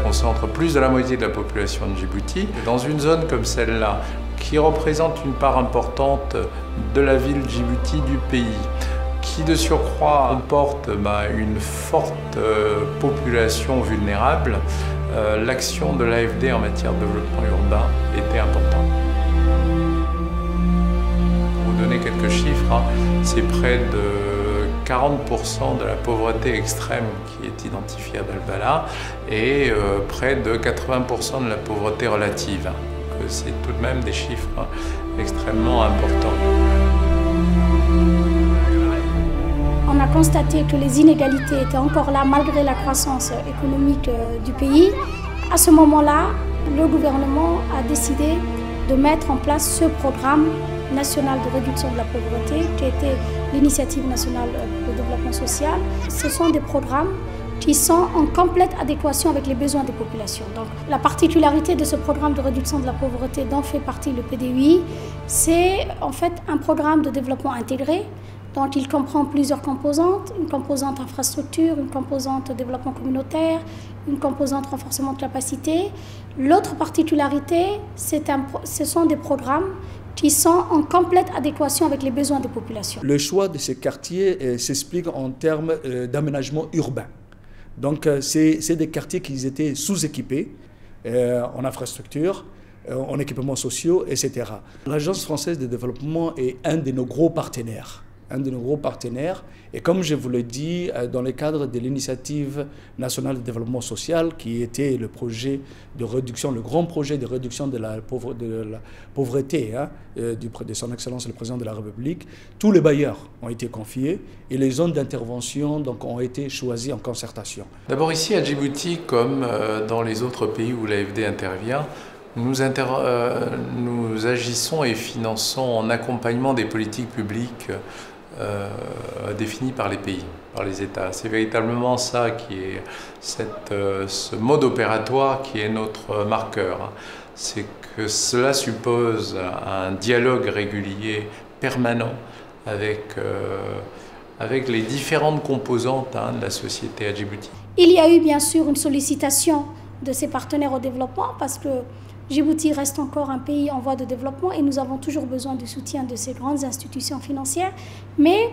Concentre plus de la moitié de la population de Djibouti. Dans une zone comme celle-là, qui représente une part importante de la ville Djibouti du pays, qui de surcroît comporte une forte population vulnérable, l'action de l'AFD en matière de développement urbain était importante. Pour vous donner quelques chiffres, c'est près de 40% de la pauvreté extrême qui est identifiée à Balbala et près de 80% de la pauvreté relative. C'est tout de même des chiffres extrêmement importants. On a constaté que les inégalités étaient encore là malgré la croissance économique du pays. À ce moment-là, le gouvernement a décidé de mettre en place ce programme national de réduction de la pauvreté qui était l'initiative nationale de développement social. Ce sont des programmes qui sont en complète adéquation avec les besoins des populations. Donc, la particularité de ce programme de réduction de la pauvreté dont fait partie le PDUI, c'est en fait un programme de développement intégré. Donc il comprend plusieurs composantes, une composante infrastructure, une composante développement communautaire, une composante renforcement de capacité. L'autre particularité, ce sont des programmes qui sont en complète adéquation avec les besoins des populations. Le choix de ces quartiers s'explique en termes d'aménagement urbain. Donc c'est des quartiers qui étaient sous-équipés en infrastructure, en équipements sociaux, etc. L'Agence française de développement est un de nos gros partenaires. Et comme je vous l'ai dit, dans le cadre de l'initiative nationale de développement social, qui était le projet de réduction, le grand projet de réduction de la pauvreté de son Excellence le Président de la République, tous les bailleurs ont été confiés et les zones d'intervention ont été choisies en concertation. D'abord ici à Djibouti, comme dans les autres pays où l'AFD intervient, nous agissons et finançons en accompagnement des politiques publiques définies par les pays, par les États. C'est véritablement ça qui est ce mode opératoire qui est notre marqueur. C'est que cela suppose un dialogue régulier, permanent, avec les différentes composantes de la société à Djibouti. Il y a eu bien sûr une sollicitation de ces partenaires au développement parce que Djibouti reste encore un pays en voie de développement et nous avons toujours besoin du soutien de ces grandes institutions financières. Mais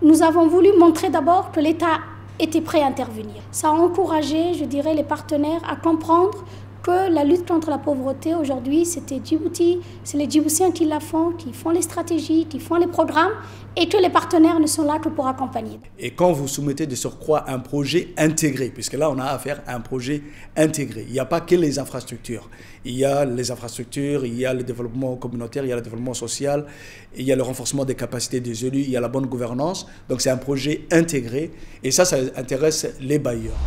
nous avons voulu montrer d'abord que l'État était prêt à intervenir. Ça a encouragé, je dirais, les partenaires à comprendre que la lutte contre la pauvreté aujourd'hui, c'était Djibouti, c'est les Djiboutiens qui la font, qui font les stratégies, qui font les programmes et que les partenaires ne sont là que pour accompagner. Et quand vous soumettez de surcroît un projet intégré, puisque là on a affaire à un projet intégré, il n'y a pas que les infrastructures. Il y a les infrastructures, il y a le développement communautaire, il y a le développement social, il y a le renforcement des capacités des élus, il y a la bonne gouvernance. Donc c'est un projet intégré et ça intéresse les bailleurs.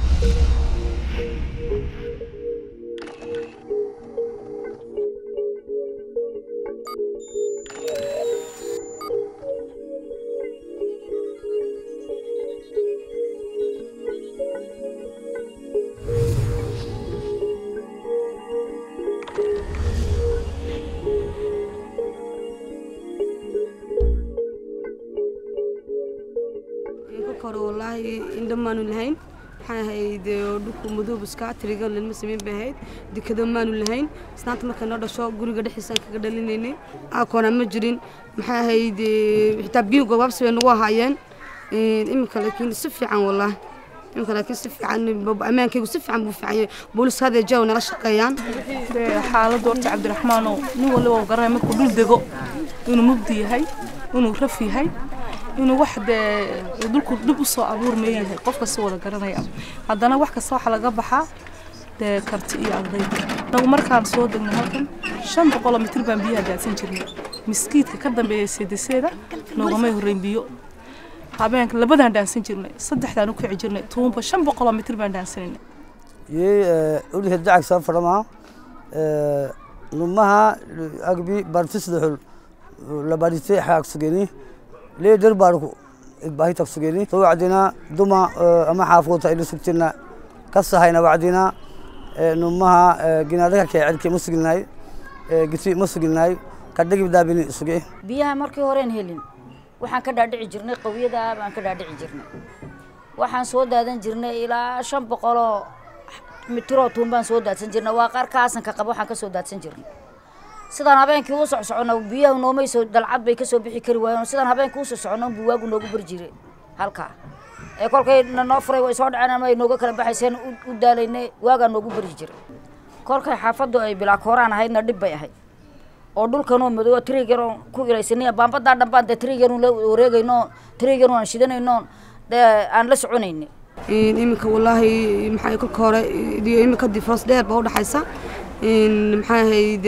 والله عندما نلهين هاي دكتور مذوب سكات رجال المسلمين بهاي دكتور ما نلهين سنات ما كنا رشوا قولي قد حسن كقدليني أكون مجرين هاي حتى بيو جواب سوي نواه هايين إمك لكن سفي عن والله يمكن لكن سف عن أمان كي وسف عن بوفعي بولس هذا جو نرش قيان حالة دورت عبد الرحمن نو اللي هو قرر كل دقو إنه مبدي هاي إنه رفي هاي إنه واحد دول كل دب صو أبور مية قف كسوة قرنا يا هذا أنا واحد كصاح على قبحة كرتئي على غير لو مركان صود إنه هكذا شن بقول متر بنبيها جالسين جرنا مسكيت كقدم بسيد السيدة لو ما يهرين بيو habeenka labadan dhaansan jirnay saddexdan ku kici jirnay 500 mitir baan dhaansanay ولي هدعك سافر معه لمها أقبي برتسدحل لباريتي حاك سجيني ليه درباركو باهي تكسجيني تو عدنا دما أما حافظة اللي سكتنا قصة هينا بعدنا لمها جينا لك كعركي مسجناي قصي مسجناي كدقي بدابني سجيه بيها مركي هورين هيلين waxaan ka dhaadhici jirnay qowiyada baan ka dhaadhici jirnay waxaan soo daadan jirnay ilaa 500 mitro tuumbaan soo daadsan jirnay waa qarkaasan ka qabo waxaan ka soo daadsan jirnay sidaan habeenkii u socsocono biyaha noomay soo dalcad bay ka soo bixi kari waayeen sidaan habeenkii u socono buwaagu noogu bar jiray halka ee kolkay noo furay way soo dhaceen ay nooga kala baxayseen u daalaynay waaga noogu bar jiray kolkay xaafadu ay bilaa kooraan ahaydna dhib bay ahayd oo dhulkan oo madow trigger ku ilaysanay baambada dhanbaan de trigger la wareegayno trigger aan shidanayno aan la soconaynay imika wallahi maxay ku hore imika difference dheer baa u dhaxaysa maxay hayd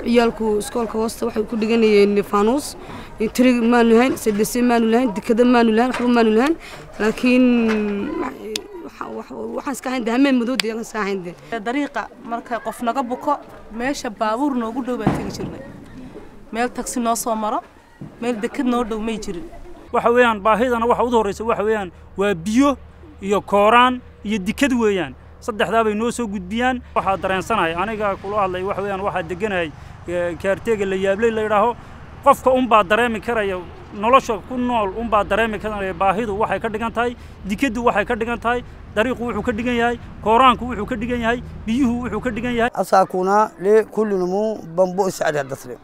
ciyalku iskoolka hoosta waxay ku dhiganayeen faanus trigger ma lahayn saddex ma lahayn dikada ma lahayn waxba ma lahayn laakiin waxaan iska hayn dahmeen madow deegan iska hayn dariiqa marka qof naga buko meesha baabuur noogu dhow baan tagi jirnay meel taxi noo soo maro meel dekad noo dhow may jirin waxa weeyaan baahidana waxa ugu horeysa waxa weeyaan waa biyo iyo kooraan iyo dikad weeyaan saddexdaa bay noo soo gudbiyaan waxa dareensanahay aniga kula hadlay waxa weeyaan waxa deganahay kaarteega la yaablay la yiraahdo qofka baa dareemi karaya nolosha ku nool baa dareemi karaya baahidu waxay ka dhigan tahay dikadu waxay ka dhigan tahay dariiqu wuxuu ka dhigan yahay kooraanku wuxuu ka dhigan yahay biyuhu wuxuu ka dhigan yahay asaakuna le kullunumu bambo isaad hadasre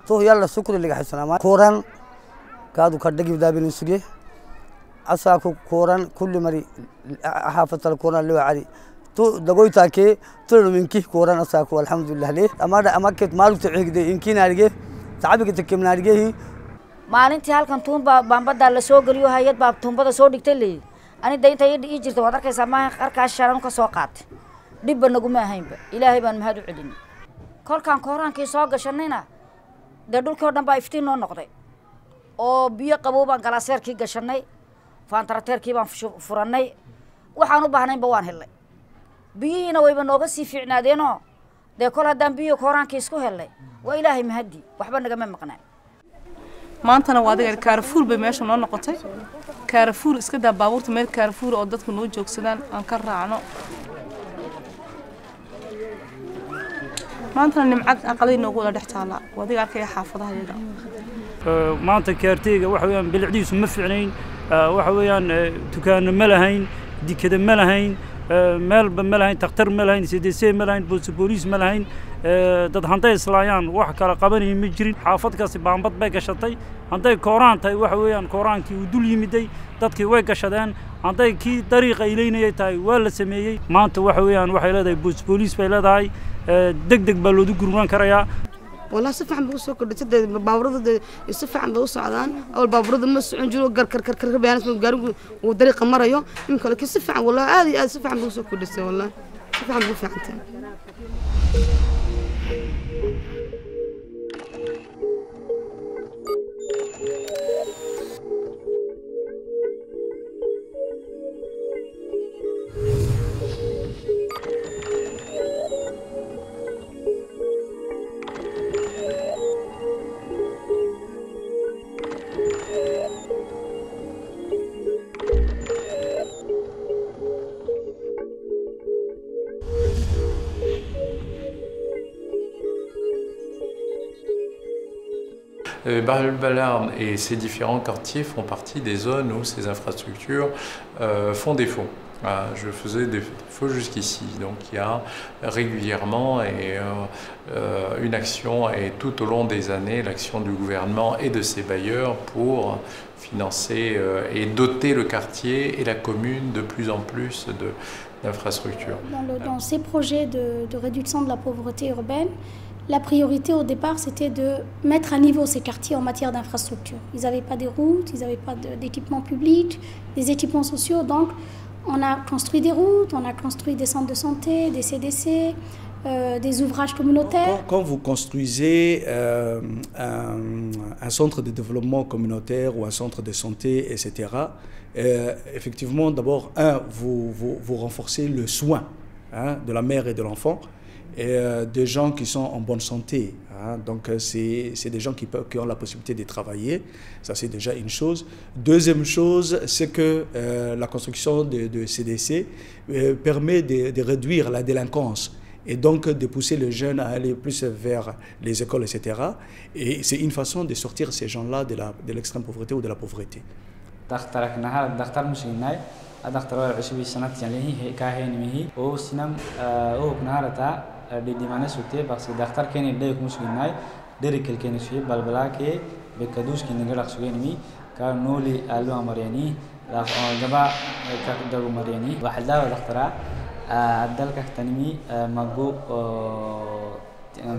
to yalla sukri liga xisanaama kooraan kaadu ka dhigi daabin suge asaaku kooraan kullu mari xaafatal kooraan loo cali to dagoyta ke to minki kooraan asaaku alxamdulillah le amaket maalu taciigday inkiina arige tacabiga takimna arige maalintii halkan tuumba baambada la soo galiyo hay'ad baa tuumbada soo dhigtay leey ani deynta ii jirto waad arkaysaa ma qarkaas sharan ka soo qaat dibba nagu ma ahaynba ilaahay baan mahad u celin kolkaan kooraankii soo gashanayna dhulkoo dhan baa iftiin noo noqday oo biyo qabow baan galaaseerkii gashanay faantarateerkii baan furanay waxaan u baahnaynba waan helnay biyihiina wayba nooga sii fiicnaadeenoo dee kol haddaan biyo kooraankii isku helnay waa ilaahay mahadii waxba nagama maqnaan maantana waa adiga Carrefour bay meesha noo noqotay Carrefour iska daa baabuurta meel Carrefour oo dadku noo joogsadaan aan ka raacno maantana nimcad aqalay noogu wada dhex taala waa adiga arkay xaafadaha yaga maanta kaarteega waxa weeyaan bilcdiisu ma fiicnayn waxa weeyaan dukaan ma lahayn dikada ma lahayn meel ma lahayn takhtar ma lahayn CDC ma lahayn booliis ma lahayn dad handay islaayaan wax kala qabanay ma jirin xaafadkaasi baambad bay gashatay handay kooraan tahay waxa weeyaan kooraankii uu dul yimiday dadkii way gashadeen handay kii dariiqa ileynayay tahay waa la sameeyay maanta waxa weeyaan waxay leedahay booliis bay leedahay degdeg baa loogu gurman karayaa والله سفح بوسو كدت باورده سفح بوسو عدان أول باورده ما سعون جلو كر بيانات من قارب ودريقة مريو يمكن لك سفح والله هذه سفح بوسو كدت والله سفح بوسو عنته Bar-le-Balarde et ses différents quartiers font partie des zones où ces infrastructures font défaut. Je faisais des feux jusqu'ici, donc il y a régulièrement une action et tout au long des années l'action du gouvernement et de ses bailleurs pour financer et doter le quartier et la commune de plus en plus d'infrastructures. Dans ces projets de réduction de la pauvreté urbaine, la priorité au départ, c'était de mettre à niveau ces quartiers en matière d'infrastructures. Ils n'avaient pas de routes, ils n'avaient pas d'équipements publics, des équipements sociaux. Donc, on a construit des routes, on a construit des centres de santé, des CDC, des ouvrages communautaires. Quand vous construisez un centre de développement communautaire ou un centre de santé, etc., effectivement, d'abord, vous renforcez le soin de la mère et de l'enfant, et des gens qui sont en bonne santé. Donc, c'est des gens qui ont la possibilité de travailler. Ça, c'est déjà une chose. Deuxième chose, c'est que la construction de CDC permet de réduire la délinquance et donc de pousser les jeunes à aller plus vers les écoles, etc. Et c'est une façon de sortir ces gens-là de l'extrême pauvreté ou de la pauvreté. ديمانه سوتي بس دكتور كان يدي كمسكيناي دريكل كان شيء بالبلاكي بكدوش كان نقدر سويني كان نولي ألو أمرياني لا جبا كدو مرياني واحد لا دكتورة عدل كختني مجو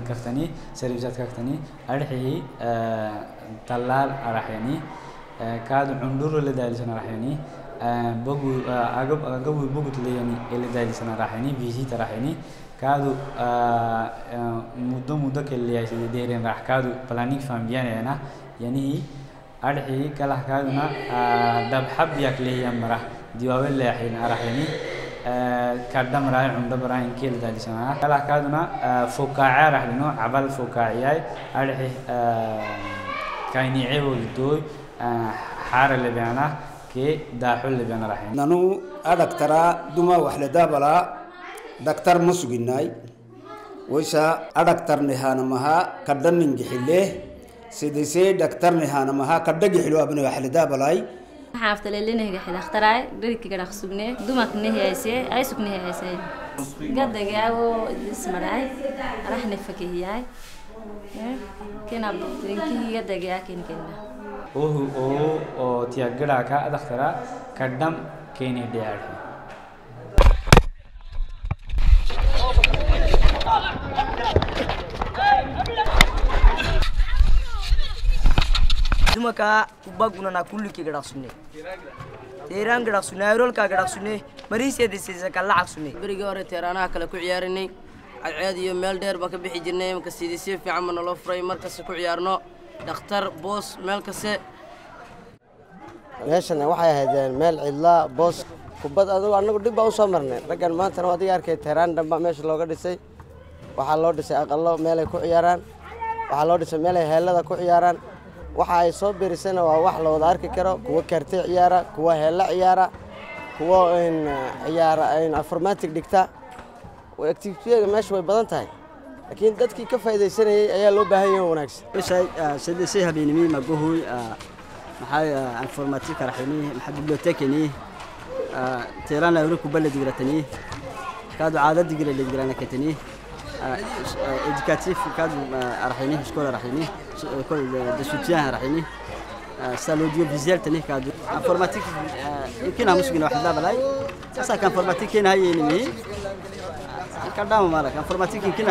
كختني سيرفيسات كختني أرحيه تلال أرحيني كاد عندور اللي دايلسنا أرحيني بقو أجب بقو تليني اللي دايلسنا أرحيني فيزيت أرحيني كادو مدة كل يوم ديرين راح كادو بلانيك فامبيان أنا يعني أرحي كله كادونا دب حب يكلي يوم راح ديوابل اللي حين أرحيني كادم راي عند براين كيل دالي سنة كله كادونا فوقاعة راح لنو عبال فوقاعي أرحي كايني عيبو لدوي حار اللي بيانا كي داحل اللي بيانا راحين نانو أدكترا دوما وحدة بلا دكتور مسجناي ويسا أدكتور نهانا مها كدن نجحله سيدسي دكتور نهانا مها كدن جحلو أبني وحلدا بلاي حافظ اللي نهجح الاختراع دريك كده خصبني دومك نهياسي أي سك نهياسي قد جاو اسمراي راح نفكيه كنا بترينكي قد جا كنا أو تيجرا كا أدكتورا كدم كيني ديار dumaka kubaguna na kulli ki gada sunne teeran gada sunne ayrol ka gada sunne bariis yadisiisa kala caqsunne bariga hore teeranaha kala ku ciyaarinay caad iyo meel dheer ba ka bixi jirnay marka sidii si fiican ma nolo furay markaas ku ciyaarno dhakhtar boos meel kasse meeshan waxay ahaydeen meel cidla boos kubad anagu dib baa u soo marnay raggan maanta adiga arkay teeraan dhanba meesha looga dhisay waxaa loo dhisay aqallo meel ay ku ciyaaraan waxaa loo dhisay meel ay heelada ku ciyaaraan waxa ay soo beerisana waa wax la wada arki karo kuwa karti ciyaara kuwa heella ciyaara kuwa ciyaara informatic dhigta activity-ga meesha way badan tahay laakiin dadkii ka faa'iideysanayay ayaa loo baahan yahay wanaagsan sidii habeenimo maguhoy maxay informatic raxini maxay bibliotekani teerana yuru ku balad digratani kaadu caadad digirana katani educatif kaadu raxini iskool raxini كل دسوتيان راحيني سالوديو فيزيال تاني كادو انفورماتيك يمكن همش بين واحد لا بلاي اسا كان انفورماتيك هنا هي نمي كدام مالك انفورماتيك يمكن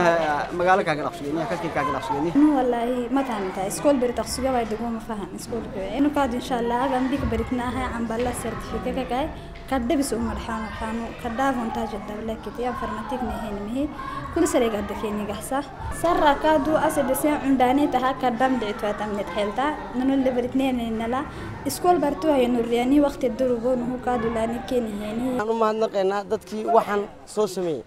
مقالك كاغ نقشيني كاكي كاغ نقشيني والله ما كانت اسكول بريت اخسوغا وايد ما فاهم اسكول انه كاد ان شاء الله غنديك بريتناها عن بلا سيرتيفيكا كاي كدبس مرحان خانو كداف انتاج الدوله كتي انفورماتيك نهي كل سريق الدكيني قحصة سر كادو أسد سين عنداني تها كدام دعتوا تمنت حيلتا ننو اللي بريتنين إنلا إسكول برتوها ينورياني وقت الدروبون هو كادو لاني كيني هني أنا ما نقينا دتكي وحن سوسمي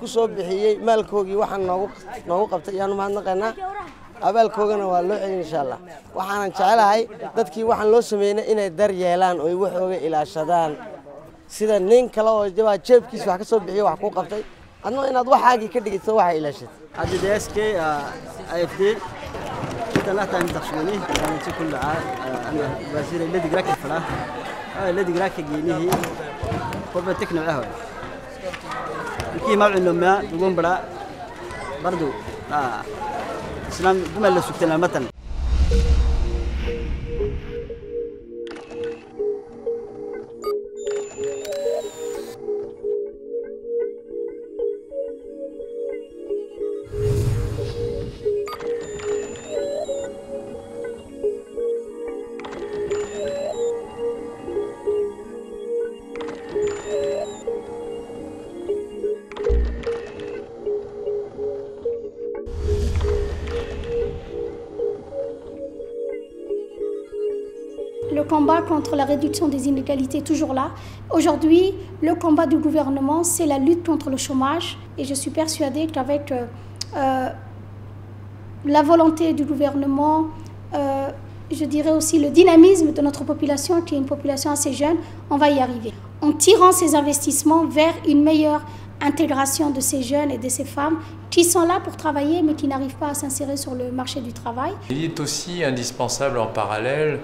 كسب بحيي مالكوجي وحن نوق قبت يعني ما نقينا abaalkoogana waa loo celin insha Allah waxaan jecelahay dadkii waxaan loo sameeyay inay dar yeelaan oo ay waxooga ilaashadaan sida nin kale oo jeebkiisa wax ka soo bixiyo wax ku qabtay adna inaad waxaagii ka dhigto waxa ilaashad hadii DSK AFD ثلاثة من تخشوني كانت كل عام أنا وزير الذي جراك الفلاح الذي جراك جينيه قرب تكنو عهوي كي ما عندنا ما تقوم برا برضو إسلام جمل سكتنا مثلا. Le combat contre la réduction des inégalités est toujours là. Aujourd'hui, le combat du gouvernement, c'est la lutte contre le chômage. Et je suis persuadée qu'avec la volonté du gouvernement, je dirais aussi le dynamisme de notre population, qui est une population assez jeune, on va y arriver. En tirant ces investissements vers une meilleure intégration de ces jeunes et de ces femmes qui sont là pour travailler mais qui n'arrivent pas à s'insérer sur le marché du travail. Il est aussi indispensable en parallèle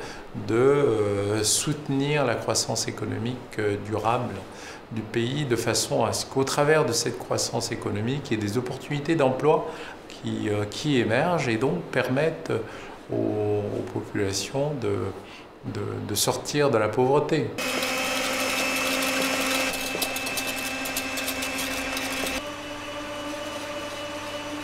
de soutenir la croissance économique durable du pays de façon à ce qu'au travers de cette croissance économique, il y ait des opportunités d'emploi qui émergent et donc permettent aux populations de sortir de la pauvreté.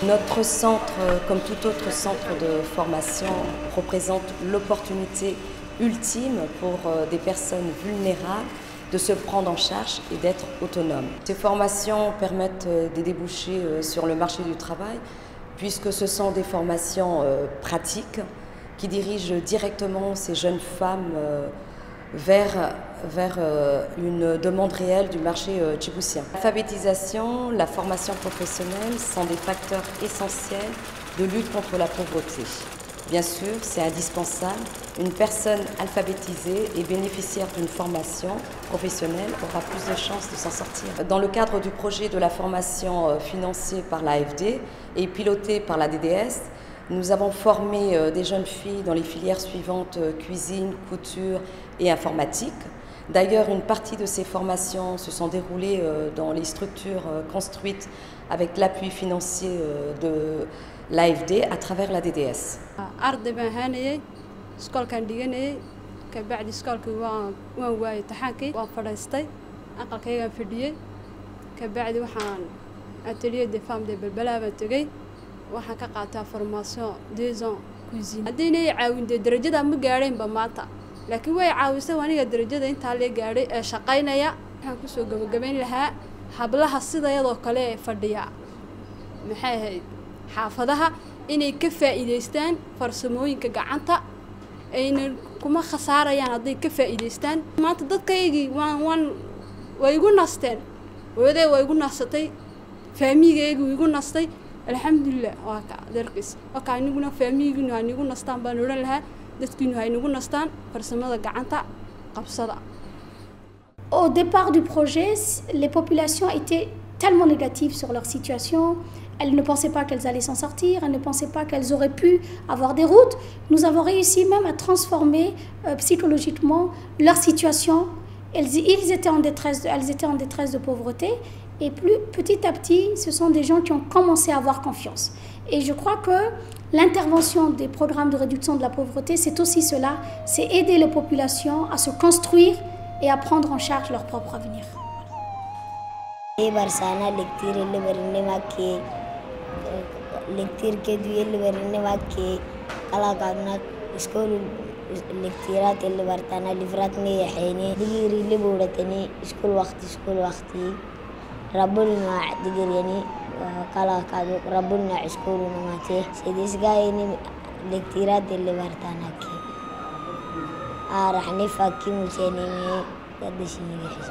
Notre centre, comme tout autre centre de formation, représente l'opportunité ultime pour des personnes vulnérables de se prendre en charge et d'être autonomes. Ces formations permettent des débouchés sur le marché du travail, puisque ce sont des formations pratiques qui dirigent directement ces jeunes femmes vers une demande réelle du marché djiboutien. L'alphabétisation, la formation professionnelle sont des facteurs essentiels de lutte contre la pauvreté. Bien sûr, c'est indispensable. Une personne alphabétisée et bénéficiaire d'une formation professionnelle aura plus de chances de s'en sortir. Dans le cadre du projet de la formation financé par l'AFD et piloté par la DDS, nous avons formé des jeunes filles dans les filières suivantes cuisine, couture et informatique. D'ailleurs, une partie de ces formations se sont déroulées dans les structures construites avec l'appui financier de l'AFD à travers la DDS. waxaan ka qaataa formation 2 ans cuisine hadii ay caawinday darajada ma gaareen ba maanta laakiin way caawisay aniga darajada inta la gaaray ee shaqaynaya waxaan ku soo gabagabeyn lahaa hablaha sida iyadoo kale ee fadhiya maxay ahayd xaafadaha inay ka faa'iideystaan farsamooyinka gacanta ayna kuma khasaarayaan haday ka faa'iideystaan maanta dadkaygii way igu nasteen way igu nasatay faamigaygu igu nastay alxamdulillah waa ka darkis waxa aniguna faamigaygu anigu nastaan baan oran lahaa dadkiinu ay nagu nastaan farsamada gacanta qabsada. Au départ du projet, les populations étaient tellement négatives sur leur situation. Elles ne pensaient pas qu'elles allaient s'en sortir, elles ne pensaient pas qu'elles auraient pu avoir des routes. Nous avons réussi même à transformer psychologiquement leur situation. Elles étaient en détresse de pauvreté. Et petit à petit, ce sont des gens qui ont commencé à avoir confiance. Et je crois que l'intervention des programmes de réduction de la pauvreté, c'est aussi cela, c'est aider les populations à se construire et à prendre en charge leur propre avenir. ربنا دقريني قال كادو ربنا عسكورنا ماتي سيديس جايني لكتيرات اللي برتانكي راح نفكي مشاني قديش نيجي